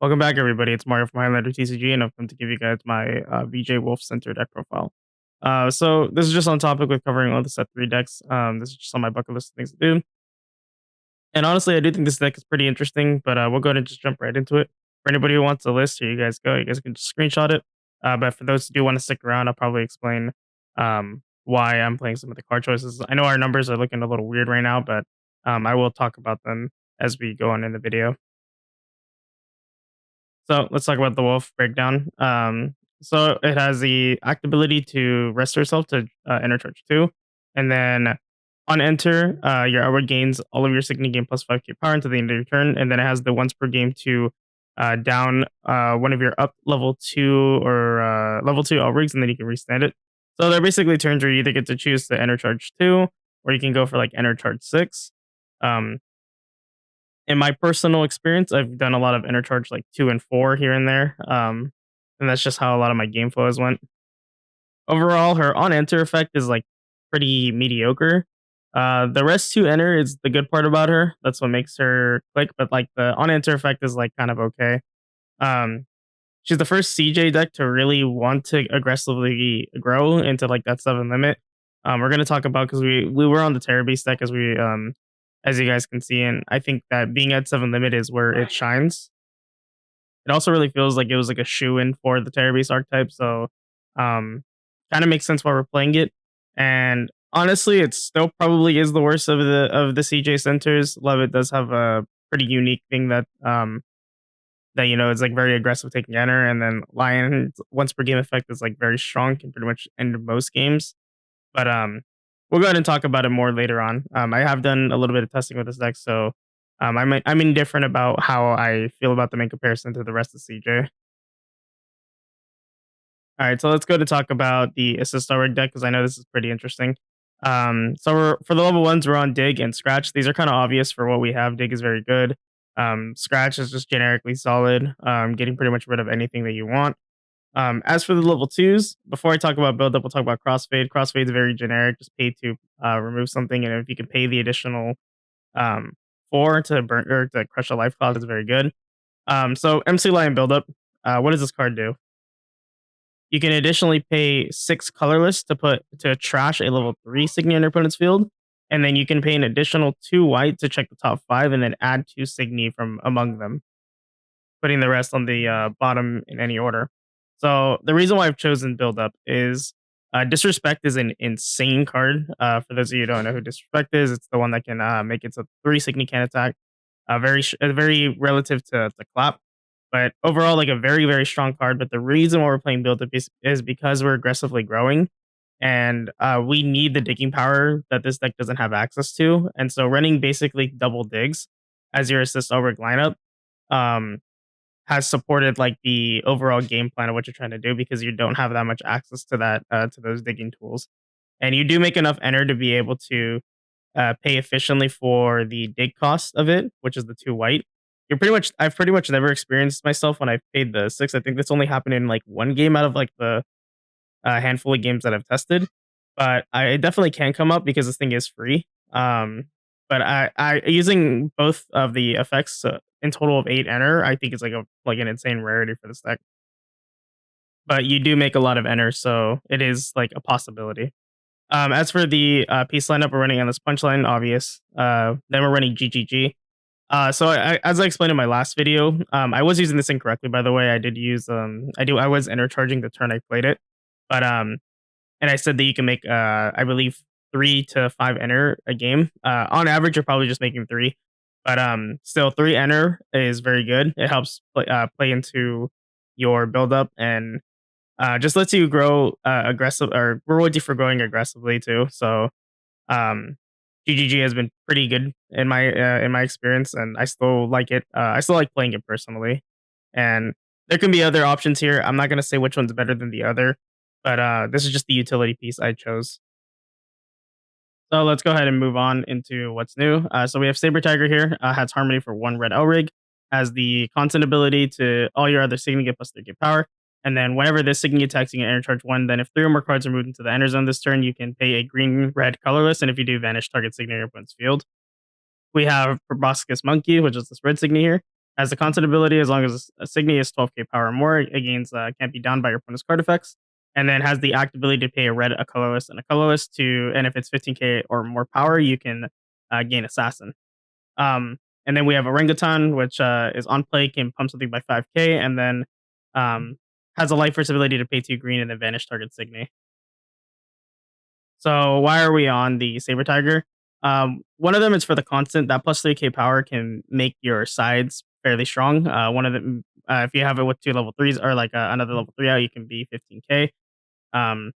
Welcome back, everybody. It's Mario from Highlander TCG, and I've come to give you guys my VJ Wolf Center deck profile. So this is just on topic with covering all the set 3 decks. This is just on my bucket list of things to do. And honestly, I do think this deck is pretty interesting, but we'll go ahead and just jump right into it. For anybody who wants a list, here you guys go. You guys can just screenshot it. But for those who do want to stick around, I'll probably explain why I'm playing some of the card choices. I know our numbers are looking a little weird right now, but I will talk about them as we go on in the video. So let's talk about the wolf breakdown. So it has the act ability to rest herself to enter charge 2. And then on enter, your outward gains all of your signature gain plus 5k power until the end of your turn. And then it has the once per game to down one of your up level 2 or level 2 outrigs, and then you can restand it. So they're basically turns where you either get to choose to enter charge 2, or you can go for like enter charge 6. In my personal experience, I've done a lot of intercharge like 2 and 4 here and there. And that's just how a lot of my game flows went. Overall, her on enter effect is like pretty mediocre. The rest to enter is the good part about her. That's what makes her click, but like the on enter effect is like kind of okay. She's the first CJ deck to really want to aggressively grow into like that 7 limit. We're gonna talk about because we were on the Terror Beast deck as you guys can see, and I think that being at 7 limit is where it shines. It also really feels like it was like a shoe-in for the Terror Beast archetype, so kind of makes sense why we're playing it. And honestly, it still probably is the worst of the CJ centers. Love it does have a pretty unique thing that it's like very aggressive taking enter, and then Lion once per game effect is like very strong, can pretty much end most games. But we'll go ahead and talk about it more later on. I have done a little bit of testing with this deck, so I'm indifferent about how I feel about them in comparison to the rest of CJ. All right, so let's go to talk about the assist rig deck because I know this is pretty interesting. For the level ones, we're on Dig and Scratch. These are kind of obvious for what we have. Dig is very good. Scratch is just generically solid, getting pretty much rid of anything that you want. As for the level 2s, before I talk about build up, we'll talk about Crossfade. Crossfade is very generic, just pay to remove something, and if you can pay the additional 4 to burn or to crush a life cloud, is very good. So MC Lion build up. What does this card do? You can additionally pay 6 colorless to trash a level 3 Signy in your opponent's field, and then you can pay an additional 2 white to check the top 5, and then add 2 Signy from among them, putting the rest on the bottom in any order. So the reason why I've chosen build up is Disrespect is an insane card. For those of you who don't know who Disrespect is, it's the one that can make it so 3 Signy can attack. Very relative to Clap, but overall like a very very strong card. But the reason why we're playing build up is because we're aggressively growing, and we need the digging power that this deck doesn't have access to. And so running basically double digs as your assist over lineup has supported like the overall game plan of what you're trying to do, because you don't have that much access to that to those digging tools, and you do make enough enter to be able to pay efficiently for the dig cost of it, which is the 2 white. I've pretty much never experienced myself when I've paid the 6. I think this only happened in like 1 game out of like the handful of games that I've tested, but it definitely can come up because this thing is free. But I using both of the effects in total of 8 enter, I think it's like an insane rarity for this deck. But you do make a lot of enter, so it is like a possibility. As for the piece lineup, we're running on this punchline, obvious. Then we're running GGG. So as I explained in my last video, I was using this incorrectly, by the way. I did use I was enter charging the turn I played it, but and I said that you can make I believe 3 to 5 enter a game. On average, you're probably just making 3, but still 3 enter is very good. It helps play into your build up, and just lets you grow aggressive, or reward you for growing aggressively too. So GGG has been pretty good in my experience, and I still like it. I still like playing it personally, and there can be other options here. I'm not gonna say which one's better than the other, but this is just the utility piece I chose. So let's go ahead and move on into what's new. So we have Saber Tiger here. Has Harmony for 1 red Elrig. Has the constant ability to all your other Signy get plus 3 power. And then whenever this Signy attacks, you can enter charge 1. Then if 3 or more cards are moved into the enter zone this turn, you can pay a green-red colorless. And if you do, vanish target Signy in your opponent's field. We have Proboscis Monkey, which is this red Signy here. As a constant ability, as long as a Signy is 12k power or more, it gains can't be downed by your opponent's card effects, and then has the act ability to pay a red, a colorless, and a colorless to, and if it's 15k or more power, you can gain Assassin. Um, and then we have Orangutan, which is on play, can pump something by 5k, and then um, has a life force ability to pay 2 green and then vanish target Signy. So why are we on the Saber Tiger? One of them is for the constant. That plus 3k power can make your sides fairly strong. One of them, if you have it with 2 level 3s or like another level 3 out, you can be 15k. Um,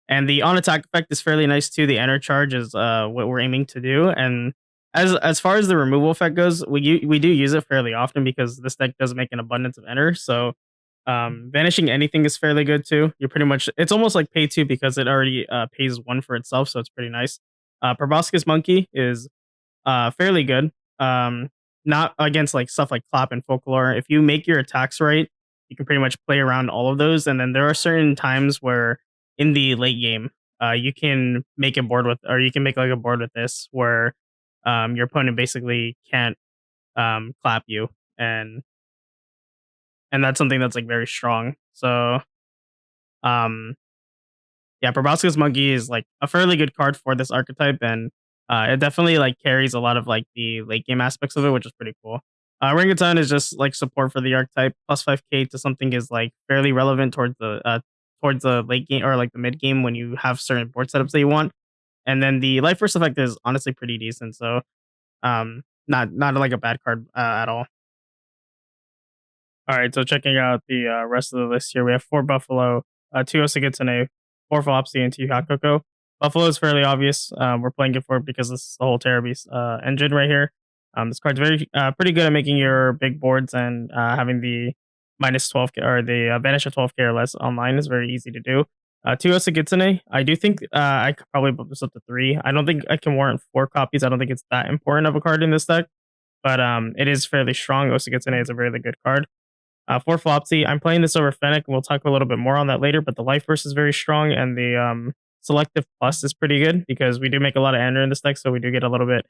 and the on attack effect is fairly nice too. The enter charge is what we're aiming to do. And as far as the removal effect goes, we do use it fairly often because this deck does make an abundance of enter. So vanishing anything is fairly good too. You're pretty much, it's almost like pay two because it already pays one for itself, so it's pretty nice. Proboscis Monkey is fairly good. Um, Not against like stuff like Clap and Folklore. If you make your attacks right, you can pretty much play around all of those. And then there are certain times where in the late game, you can make a board with, or you can make like a board with this where your opponent basically can't clap you, and that's something that's like very strong. So um, yeah, Proboscis Monkey is like a fairly good card for this archetype, and it definitely like carries a lot of like the late game aspects of it, which is pretty cool. Orangutan is just like support for the archetype. Plus 5k to something is like fairly relevant towards the late game or like the mid game when you have certain board setups that you want. And then the life force effect is honestly pretty decent. So not like a bad card at all. All right, so checking out the rest of the list here, we have 4 Buffalo, 2 Osagitsune, 4 Flopsy, and 2 Hakoko. Buffalo is fairly obvious. We're playing it for it because this is the whole Terra Beast engine right here. This card's very pretty good at making your big boards, and having the minus 12k or the vanish of 12k or less online is very easy to do. 2 Osagitsune, I do think I could probably bump this up to 3. I don't think I can warrant 4 copies. I don't think it's that important of a card in this deck, but it is fairly strong. Osagitsune is a really good card. 4 Flopsy, I'm playing this over Fennec, and we'll talk a little bit more on that later, but the life burst is very strong, and the selective plus is pretty good because we do make a lot of ender in this deck, so we do get a little bit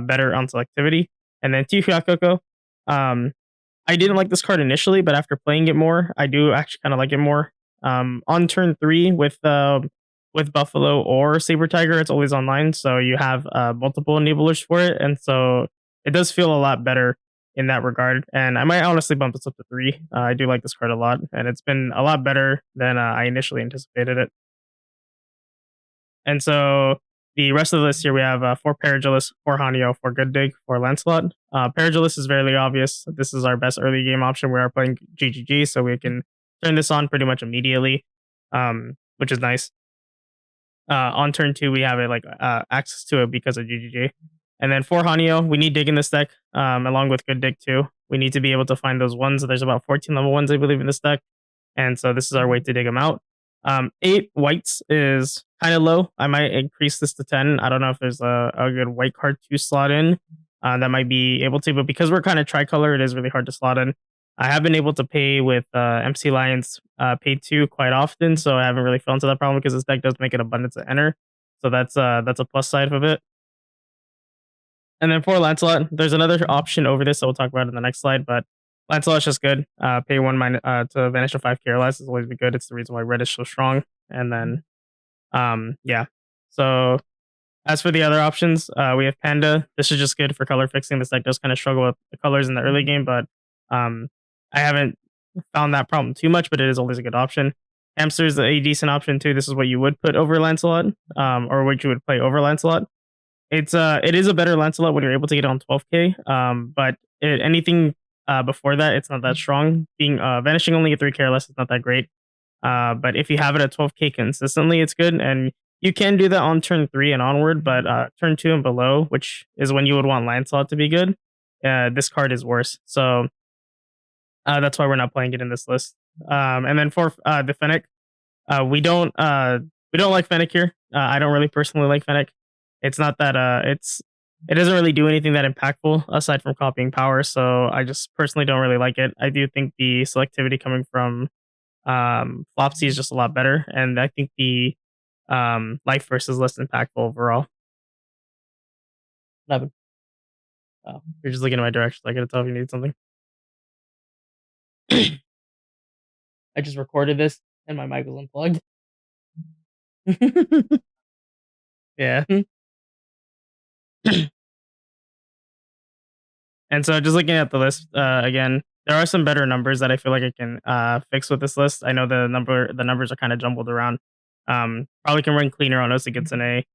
better on selectivity. And then Tifu I didn't like this card initially, but after playing it more, I do actually kind of like it more. On turn 3 with Buffalo or Saber Tiger, it's always online, so you have multiple enablers for it, and so it does feel a lot better in that regard. And I might honestly bump this up to 3. I do like this card a lot, and it's been a lot better than I initially anticipated it. And so the rest of the list here, we have 4 Paragilus, 4 Hanyo, 4 Good Dig, 4 Lancelot. Paragilus is fairly obvious. This is our best early game option. We are playing GGG, so we can turn this on pretty much immediately, which is nice. On turn 2, we have it like access to it because of GGG. And then 4 Hanyo, we need dig in this deck, along with Good Dig too. We need to be able to find those ones. There's about 14 level 1s, I believe, in this deck. And so this is our way to dig them out. 8 whites is kind of low. I might increase this to 10. I don't know if there's a good white card to slot in that might be able to, but because we're kind of tricolor, it is really hard to slot in. I have been able to pay with MC Lions pay 2 quite often, so I haven't really fell into that problem because this deck does make an abundance of enter. So that's a plus side of it. And then for Lancelot, there's another option over this that we'll talk about in the next slide, but Lancelot's just good. Pay 1 to vanish a 5k or less is always be good. It's the reason why red is so strong. And then, yeah. So as for the other options, we have Panda. This is just good for color fixing. This deck does kind of struggle with the colors in the early game, but I haven't found that problem too much, but it is always a good option. Hamster is a decent option too. This is what you would put over Lancelot, or what you would play over Lancelot. It is a better Lancelot when you're able to get on 12k. But anything before that, it's not that strong. Being vanishing only at 3k or less is not that great. But if you have it at 12k consistently, it's good, and you can do that on turn 3 and onward. But turn 2 and below, which is when you would want Lancelot to be good, this card is worse. So that's why we're not playing it in this list. And then for the Fennec, we don't like Fennec here. I don't really personally like Fennec. It's not that it doesn't really do anything that impactful aside from copying power, so I just personally don't really like it. I do think the selectivity coming from Flopsy is just a lot better, and I think the life versus is less impactful overall. What happened? Oh, you're just looking in my direction. I gotta tell if you need something. I just recorded this and my mic was unplugged. Yeah. And so just looking at the list again, there are some better numbers that I feel like I can fix with this list. I know the numbers are kind of jumbled around. Probably can run cleaner on Osa gets an A.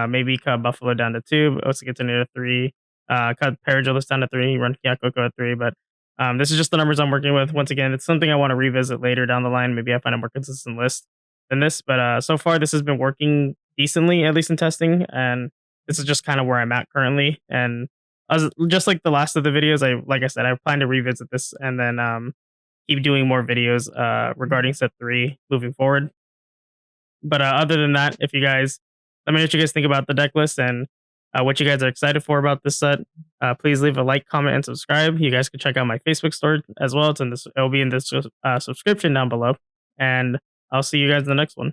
Maybe cut Buffalo down to 2, Osa gets an A to 3. Cut Paragilis down to 3, run Kyakoko at 3. But this is just the numbers I'm working with. Once again, it's something I want to revisit later down the line. Maybe I find a more consistent list than this. But so far, this has been working decently, at least in testing. And this is just kind of where I'm at currently. And as just like the last of the videos, like I said, I plan to revisit this and then keep doing more videos regarding set 3 moving forward. But other than that, if you guys let me know what you guys think about the deck list and what you guys are excited for about this set. Please leave a like, comment, and subscribe. You guys can check out my Facebook store as well. It'll be in this subscription down below. And I'll see you guys in the next one.